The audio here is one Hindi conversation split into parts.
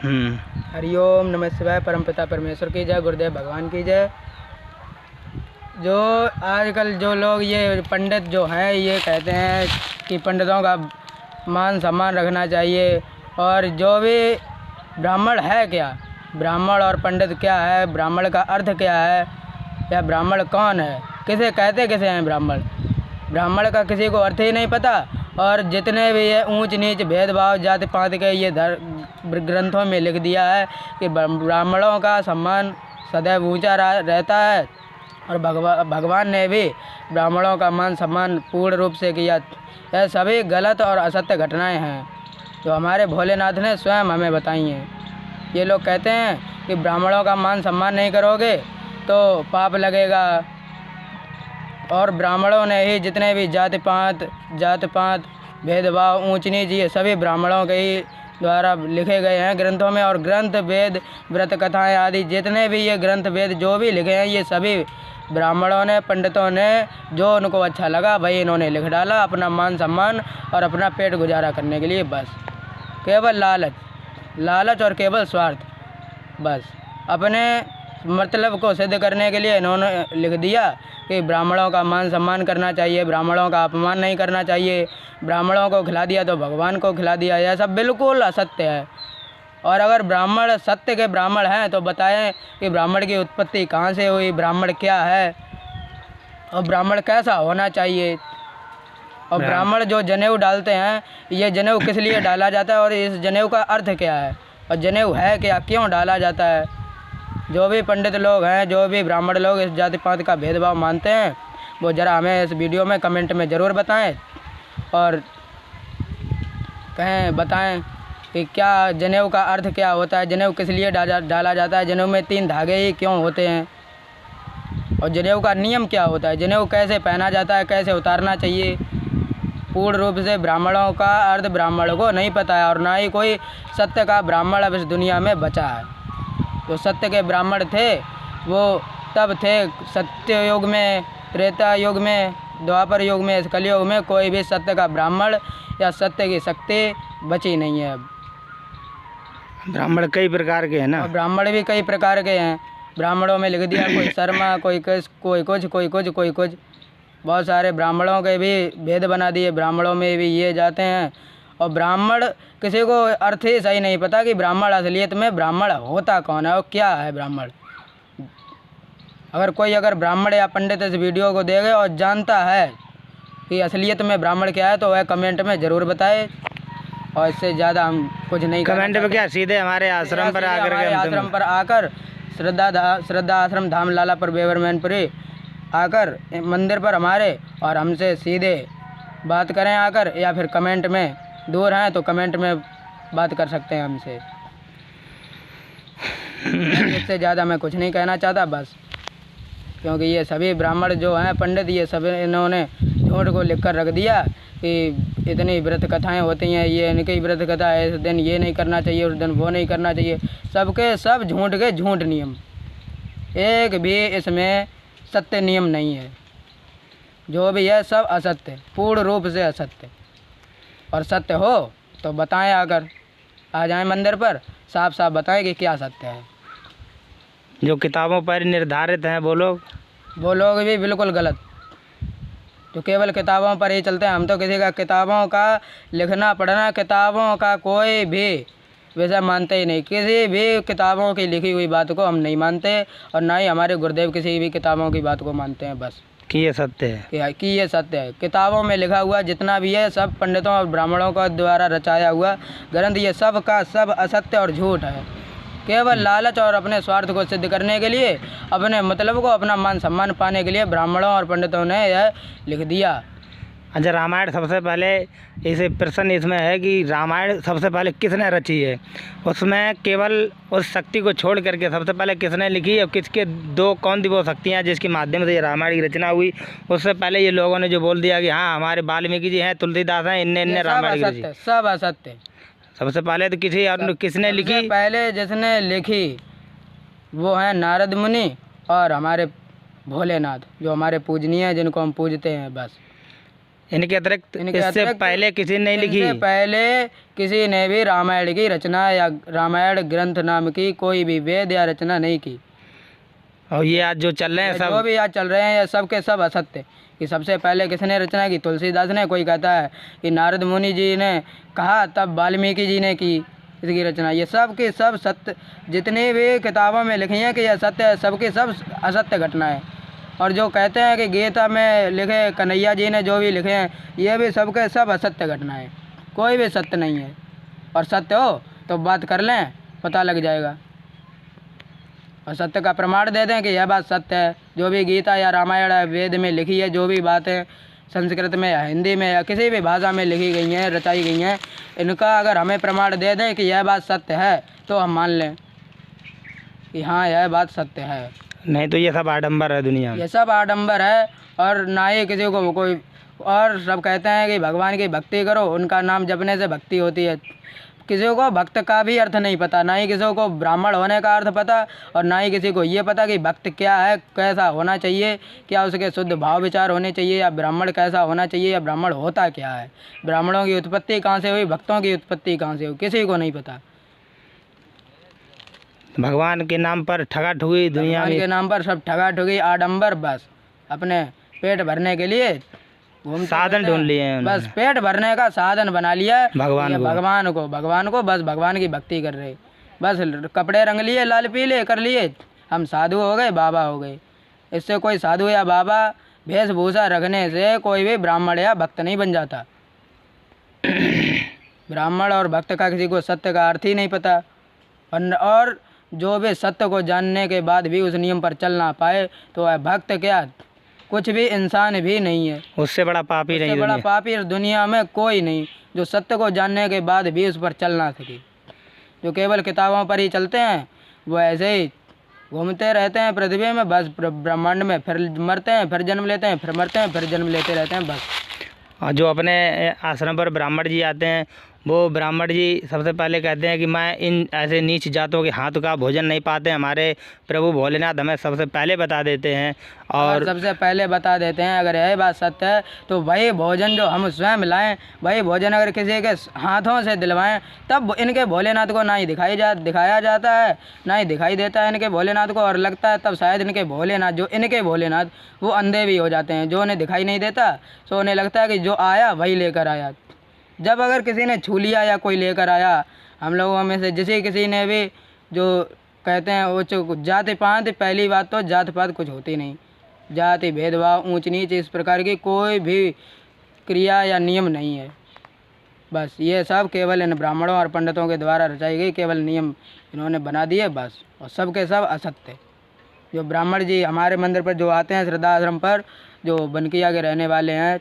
हरिओम नमः शिवाय। परमपिता परमेश्वर की जय, गुरुदेव भगवान की जय। जो आजकल जो लोग ये पंडित जो हैं ये कहते हैं कि पंडितों का मान सम्मान रखना चाहिए, और जो भी ब्राह्मण है क्या, ब्राह्मण और पंडित क्या है, ब्राह्मण का अर्थ क्या है, या ब्राह्मण कौन है, किसे कहते किसे हैं ब्राह्मण। ब्राह्मण का किसी को अर्थ ही नहीं पता। और जितने भी ये ऊंच नीच भेदभाव जाति पात के ये ग्रंथों में लिख दिया है कि ब्राह्मणों का सम्मान सदैव ऊंचा रहता है, और भगवान ने भी ब्राह्मणों का मान सम्मान पूर्ण रूप से किया। यह सभी गलत और असत्य घटनाएं हैं जो हमारे भोलेनाथ ने स्वयं हमें बताई हैं। ये लोग कहते हैं कि ब्राह्मणों का मान सम्मान नहीं करोगे तो पाप लगेगा, और ब्राह्मणों ने ही जितने भी जाति पात भेदभाव ऊंच नीच ये सभी ब्राह्मणों के ही द्वारा लिखे गए हैं ग्रंथों में। और ग्रंथ वेद व्रत कथाएं आदि जितने भी ये ग्रंथ वेद जो भी लिखे हैं ये सभी ब्राह्मणों ने, पंडितों ने जो उनको अच्छा लगा वही इन्होंने लिख डाला, अपना मान सम्मान और अपना पेट गुजारा करने के लिए। बस केवल लालच और केवल स्वार्थ, बस अपने मतलब को सिद्ध करने के लिए इन्होंने लिख दिया कि ब्राह्मणों का मान सम्मान करना चाहिए, ब्राह्मणों का अपमान नहीं करना चाहिए, ब्राह्मणों को खिला दिया तो भगवान को खिला दिया। यह सब बिल्कुल असत्य है। और अगर ब्राह्मण सत्य के ब्राह्मण हैं तो बताएं कि ब्राह्मण की उत्पत्ति कहाँ से हुई, ब्राह्मण क्या है और ब्राह्मण कैसा होना चाहिए। और ब्राह्मण जो जनेऊ डालते हैं ये जनेऊ किस लिए डाला जाता है और इस जनेऊ का अर्थ क्या है, और जनेऊ है क्या, क्यों डाला जाता है। जो भी पंडित लोग हैं, जो भी ब्राह्मण लोग इस जाति पात का भेदभाव मानते हैं वो ज़रा हमें इस वीडियो में कमेंट में ज़रूर बताएं, और बताएं कि क्या जनेऊ का अर्थ क्या होता है, जनेऊ किस लिए डाला जाता है, जनेऊ में 3 धागे ही क्यों होते हैं, और जनेऊ का नियम क्या होता है, जनेऊ कैसे पहना जाता है, कैसे उतारना चाहिए। पूर्ण रूप से ब्राह्मणों का अर्थ ब्राह्मण को नहीं पता है, और ना ही कोई सत्य का ब्राह्मण अब इस दुनिया में बचा है। जो सत्य के ब्राह्मण थे वो तब थे सत्य युग में, त्रेता युग में, द्वापर युग में, इस कलयुग में कोई भी सत्य का ब्राह्मण या सत्य की शक्ति बची नहीं है। अब ब्राह्मण कई प्रकार के हैं ना, ब्राह्मण भी कई प्रकार के हैं। ब्राह्मणों में लिख दिया कोई शर्मा, कोई कुछ बहुत सारे ब्राह्मणों के भी भेद बना दिए। ब्राह्मणों में भी ये जाते हैं, और ब्राह्मण किसी को अर्थ ही सही नहीं पता कि ब्राह्मण असलियत में ब्राह्मण होता कौन है और क्या है ब्राह्मण। अगर ब्राह्मण या पंडित इस वीडियो को देखे और जानता है कि असलियत में ब्राह्मण क्या है तो वह कमेंट में ज़रूर बताए, और इससे ज़्यादा हम कुछ नहीं। कमेंट में क्या, सीधे हमारे आश्रम पर आकर श्रद्धा आश्रम धाम लालापुर बेवरमैनपुरी आकर मंदिर पर हमारे और हमसे सीधे बात करें आकर, या फिर कमेंट में, दूर हैं तो कमेंट में बात कर सकते हैं हमसे। इससे ज़्यादा मैं कुछ नहीं कहना चाहता बस, क्योंकि ये सभी ब्राह्मण जो हैं पंडित ये सभी इन्होंने झूठ को लिख कर रख दिया कि इतनी व्रत कथाएं होती हैं, ये इनकी व्रत कथा है, इस दिन ये नहीं करना चाहिए, उस दिन वो नहीं करना चाहिए। सबके सब झूठ के झूठ नियम, एक भी इसमें सत्य नियम नहीं है। जो भी है सब असत्य, पूर्ण रूप से असत्य। और सत्य हो तो बताएं, आकर आ जाएं मंदिर पर, साफ साफ बताएं कि क्या सत्य है। जो किताबों पर निर्धारित हैं वो लोग भी बिल्कुल गलत, जो केवल किताबों पर ही चलते हैं। हम तो किसी का किताबों का लिखना पढ़ना, किताबों का कोई भी वैसा मानते ही नहीं। किसी भी किताबों की लिखी हुई बात को हम नहीं मानते, और ना ही हमारे गुरुदेव किसी भी किताबों की बात को मानते हैं। बस कि ये सत्य है, कि ये सत्य है। किताबों में लिखा हुआ जितना भी है सब पंडितों और ब्राह्मणों का द्वारा रचाया हुआ ग्रंथ, ये सब का सब असत्य और झूठ है। केवल लालच और अपने स्वार्थ को सिद्ध करने के लिए, अपने मतलब को, अपना मान सम्मान पाने के लिए ब्राह्मणों और पंडितों ने यह लिख दिया। अच्छा, रामायण सबसे पहले इसे प्रश्न इसमें है कि रामायण सबसे पहले किसने रची है, उसमें केवल उस शक्ति को छोड़ करके सबसे पहले किसने लिखी और किसके कौन सी वो शक्तियाँ हैं जिसके माध्यम से ये रामायण की रचना हुई। उससे पहले ये लोगों ने जो बोल दिया कि हाँ हमारे वाल्मीकि जी हैं, तुलसीदास हैं, इनने रामायण की रची, सब असत्य। सबसे पहले तो किसने लिखी, पहले जिसने लिखी वो हैं नारद मुनि और हमारे भोलेनाथ, जो हमारे पूजनीय हैं, जिनको हम पूजते हैं। बस इनके अतिरिक्त इससे पहले किसी ने नहीं लिखी? इससे पहले किसी ने भी रामायण की रचना या रामायण ग्रंथ नाम की कोई भी वेद या रचना नहीं की। और ये आज जो चल रहे हैं सब, जो भी आज चल रहे हैं ये सब के सब असत्य। कि सबसे पहले किसने रचना की? तुलसीदास ने। कोई कहता है कि नारद मुनि जी ने कहा, तब वाल्मीकि जी ने की इसकी रचना। ये सब के सब सत्य, जितने भी किताबों में लिखी हैं कि यह सत्य है, सबके सब असत्य घटनाएं। और जो कहते हैं कि गीता में लिखे कन्हैया जी ने जो भी लिखे हैं, ये भी सबके सब असत्य घटनाएं। कोई भी सत्य नहीं है। और सत्य हो तो बात कर लें, पता लग जाएगा। और सत्य का प्रमाण दे दें कि यह बात सत्य है। जो भी गीता या रामायण या वेद में लिखी है, जो भी बातें संस्कृत में या हिंदी में या किसी भी भाषा में लिखी गई हैं, रचाई गई हैं, इनका अगर हमें प्रमाण दे दें कि यह बात सत्य है तो हम मान लें कि हाँ यह बात सत्य है। नहीं तो ये सब आडंबर है दुनिया में। ये सब आडंबर है। और ना ही किसी को कोई, और सब कहते हैं कि भगवान की भक्ति करो, उनका नाम जपने से भक्ति होती है। किसी को भक्त का भी अर्थ नहीं पता, ना ही किसी को ब्राह्मण होने का अर्थ पता, और ना ही किसी को ये पता कि भक्त क्या है, कैसा होना चाहिए, क्या उसके शुद्ध भाव विचार होने चाहिए, या ब्राह्मण कैसा होना चाहिए, या ब्राह्मण होता क्या है, ब्राह्मणों की उत्पत्ति कहाँ से हुई, भक्तों की उत्पत्ति कहाँ से हुई, किसी को नहीं पता। भगवान के नाम पर ठगा ठुगी दुनिया में, भगवान के नाम पर सब ठगा ठुगी, आडंबर, बस अपने पेट भरने के लिए साधन ढूंढ लिए हैं बस पेट भरने का साधन बना लिया है भगवान को बस भगवान की भक्ति कर रहे। बस कपड़े रंग लिए लाल पीले कर लिए, हम साधु हो गए, बाबा हो गए। इससे कोई साधु या बाबा वेशभूषा रखने से कोई भी ब्राह्मण या भक्त नहीं बन जाता। ब्राह्मण और भक्त का किसी को सत्य का अर्थ ही नहीं पता। और जो भी सत्य को जानने के बाद भी उस नियम पर चल ना पाए तो वह भक्त क्या, कुछ भी इंसान भी नहीं है। उससे बड़ा पापी नहीं, उससे बड़ा पापी दुनिया में कोई नहीं, जो सत्य को जानने के बाद भी उस पर चल ना सके। जो केवल किताबों पर ही चलते हैं वो ऐसे ही घूमते रहते हैं पृथ्वी में, बस ब्रह्मांड में, फिर मरते हैं, फिर जन्म लेते हैं, फिर मरते हैं, फिर जन्म लेते रहते हैं, बस। और जो अपने आश्रम पर ब्राह्मण जी आते हैं, वो ब्राह्मण जी सबसे पहले कहते हैं कि मैं इन ऐसे नीच जातों के हाथ का भोजन नहीं पाते। हमारे प्रभु भोलेनाथ हमें सबसे पहले बता देते हैं, और सबसे पहले बता देते हैं। अगर यह बात सत्य है तो वही भोजन जो हम स्वयं लाएं, वही भोजन अगर किसी के हाथों से दिलवाएं, तब इनके भोलेनाथ को ना ही दिखाया जाता है, ना ही दिखाई देता है इनके भोलेनाथ को। और लगता है तब शायद इनके भोलेनाथ वो अंधे भी हो जाते हैं। जो उन्हें दिखाई नहीं देता तो उन्हें लगता है कि जो आया वही लेकर आया। जब अगर किसी ने छू लिया या कोई लेकर आया, हम लोगों में से जिसे किसी ने भी जो कहते हैं वो जाति पात, पहली बात तो जात पात कुछ होती नहीं, जाति भेदभाव ऊंच नीच इस प्रकार की कोई भी क्रिया या नियम नहीं है। बस ये सब केवल इन ब्राह्मणों और पंडितों के द्वारा रचाई गई केवल नियम इन्होंने बना दिए, बस। और सब के सब असत्य। जो ब्राह्मण जी हमारे मंदिर पर जो आते हैं, श्रद्धा आश्रम पर, जो बनकिया के रहने वाले हैं,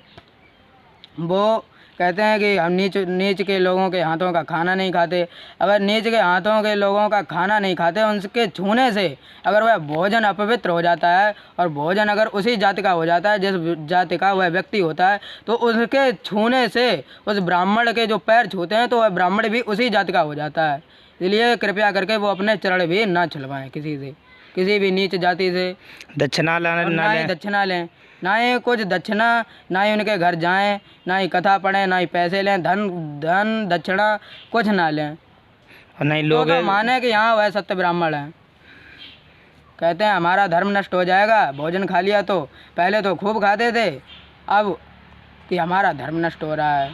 वो कहते हैं कि हम नीच के लोगों के हाथों का खाना नहीं खाते। अगर नीच के हाथों के लोगों का खाना नहीं खाते, उनके छूने से अगर वह भोजन अपवित्र हो जाता है, और भोजन अगर उसी जाति का हो जाता है जिस जाति का वह व्यक्ति होता है, तो उसके छूने से उस ब्राह्मण के जो पैर छूते हैं तो वह ब्राह्मण भी उसी जाति का हो जाता है। इसलिए कृपया करके वो अपने चरण भी ना छुलवाएँ किसी से, किसी भी नीच जाति से। दक्षिणा दक्षिणा लें, ना ही कुछ दक्षिणा, ना ही उनके घर जाएं, ना ही कथा पढ़ें, ना ही पैसे लें, धन दक्षिणा कुछ ना लें। और नहीं लोग तो माने कि हाँ वह सत्य ब्राह्मण है। कहते हैं हमारा धर्म नष्ट हो जाएगा, भोजन खा लिया तो। पहले तो खूब खाते थे, अब कि हमारा धर्म नष्ट हो रहा है।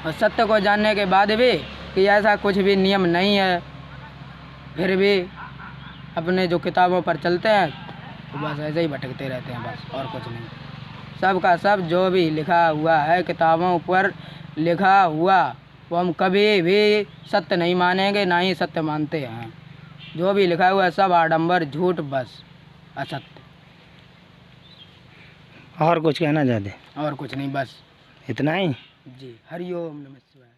और सत्य को जानने के बाद भी कि ऐसा कुछ भी नियम नहीं है, फिर भी अपने जो किताबों पर चलते हैं तो बस ऐसे ही भटकते रहते हैं, बस और कुछ नहीं। सब का सब जो भी लिखा हुआ है किताबों पर लिखा हुआ, वो हम कभी भी सत्य नहीं मानेंगे, ना ही सत्य मानते हैं। जो भी लिखा हुआ है सब आडंबर, झूठ, बस असत्य। और कुछ कहना चाहते? और कुछ नहीं, बस इतना ही। जी। हरिओम नमः शिवाय।